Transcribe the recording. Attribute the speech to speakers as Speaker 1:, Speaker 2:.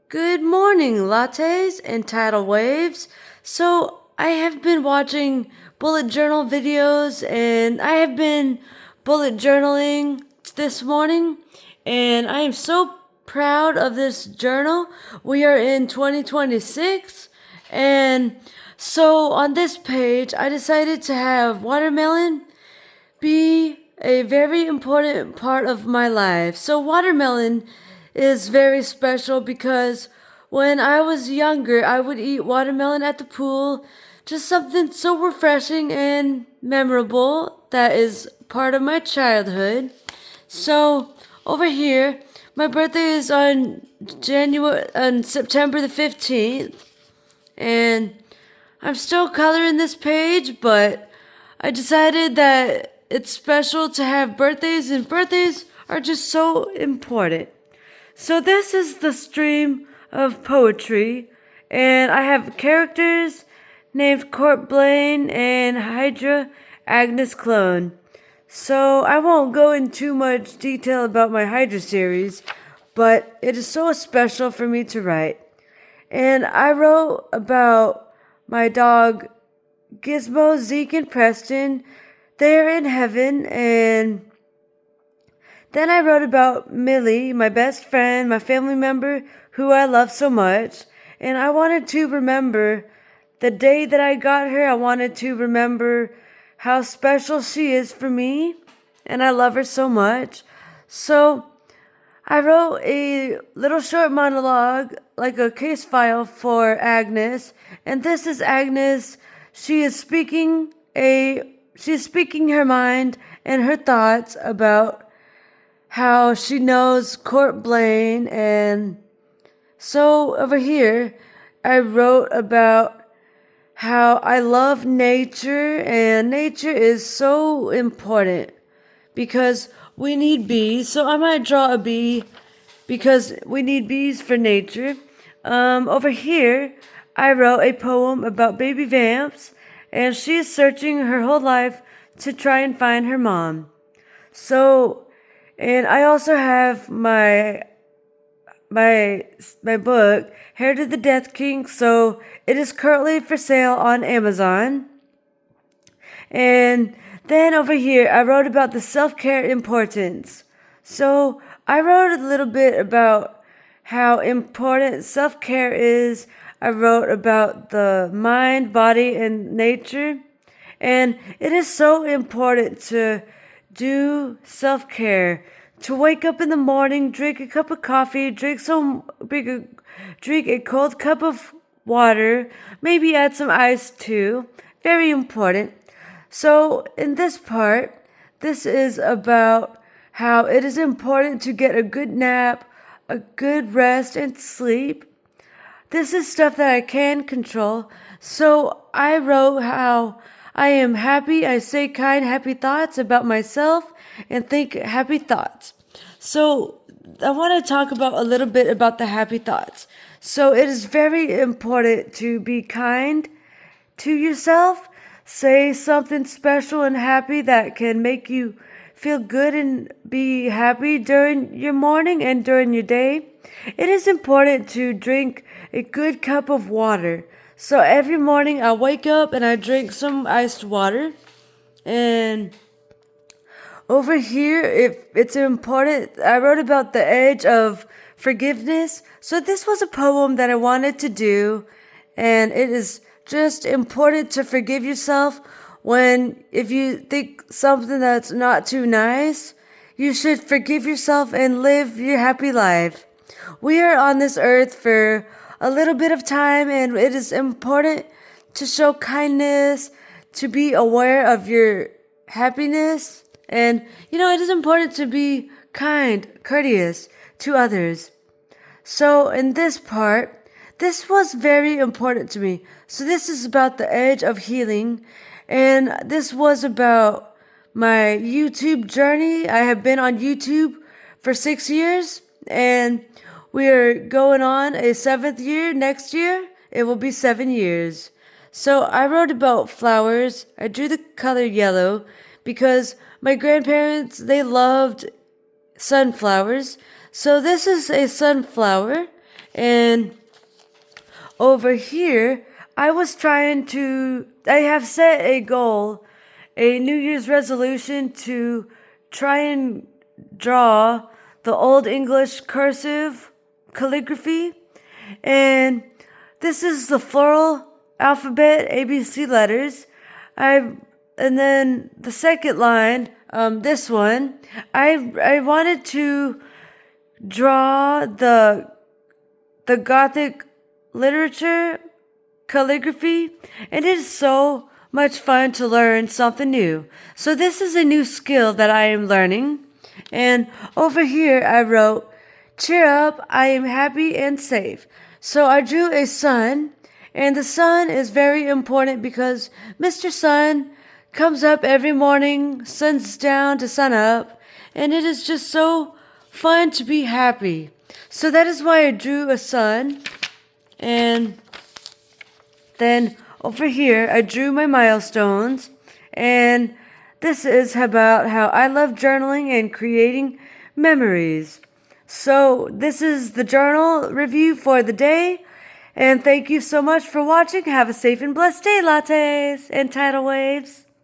Speaker 1: Good morning, lattes and tidal waves. So, I have been watching bullet journal videos and I have been bullet journaling this morning, and I am so proud of this journal. We are in 2026, and so on this page, I decided to have watermelon be a very important part of my life. So, watermelon is very special because when I was younger, I would eat watermelon at the pool. Just something so refreshing and memorable that is part of my childhood. So, over here, my birthday is on September the 15th, and I'm still coloring this page, but I decided that it's special to have birthdays, and birthdays are just so important. So, this is the stream of poetry, and I have characters named Court Blaine and Hydra Agnes Clone. So, I won't go in too much detail about my Hydra series, but it is so special for me to write. And I wrote about my dog Gizmo, Zeke, and Preston. They're in heaven. And then I wrote about Millie, my best friend, my family member who I love so much. And I wanted to remember the day that I got her. I wanted to remember how special she is for me. And I love her so much. So I wrote a little short monologue, like a case file for Agnes, and this is Agnes. She's speaking her mind and her thoughts about how she knows Court Blaine. And so over here I wrote about how I love nature, and nature is so important because we need bees. So I might draw a bee because we need bees for nature. Over here, I wrote a poem about baby vamps, and she's searching her whole life to try and find her mom. So, and I also have my book, Hair to the Death King. So it is currently for sale on Amazon. And then over here, I wrote about the self-care importance. So I wrote a little bit about how important self-care is. I wrote about the mind, body, and nature. And it is so important to do self-care, to wake up in the morning, drink a cup of coffee, drink a cold cup of water, maybe add some ice too. Very important. So, in this part, this is about how it is important to get a good nap, a good rest, and sleep. This is stuff that I can control. So, I wrote how I am happy, I say kind, happy thoughts about myself, and think happy thoughts. So, I want to talk about a little bit about the happy thoughts. So, it is very important to be kind to yourself. Say something special and happy that can make you feel good and be happy during your morning and during your day. It is important to drink a good cup of water. So every morning I wake up and I drink some iced water. And over here, if it's important, I wrote about the edge of forgiveness. So this was a poem that I wanted to do, and it is just important to forgive yourself when if you think something that's not too nice. You should forgive yourself and live your happy life. We are on this earth for a little bit of time, and it is important to show kindness, to be aware of your happiness. And it is important to be kind, courteous to others. So in this part, this was very important to me. So this is about the edge of healing, and this was about my YouTube journey. I have been on YouTube for 6 years, and we are going on a 7th year. Next year, it will be 7 years. So I wrote about flowers. I drew the color yellow because my grandparents, they loved sunflowers. So this is a sunflower, And over here, I have set a goal, a New Year's resolution to try and draw the Old English cursive calligraphy. And this is the floral alphabet, ABC letters. And then the second line, this one, I wanted to draw the Gothic literature calligraphy, and it is so much fun to learn something new. So this is a new skill that I am learning. And over here I wrote, "Cheer up, I am happy and safe." So I drew a sun, and the sun is very important because Mr. Sun comes up every morning, sun's down to sun up, and it is just so fun to be happy. So that is why I drew a sun. And then over here I drew my milestones, and this is about how I love journaling and creating memories. So this is the journal review for the day, and thank you so much for watching. Have a safe and blessed day, lattes and tidal waves.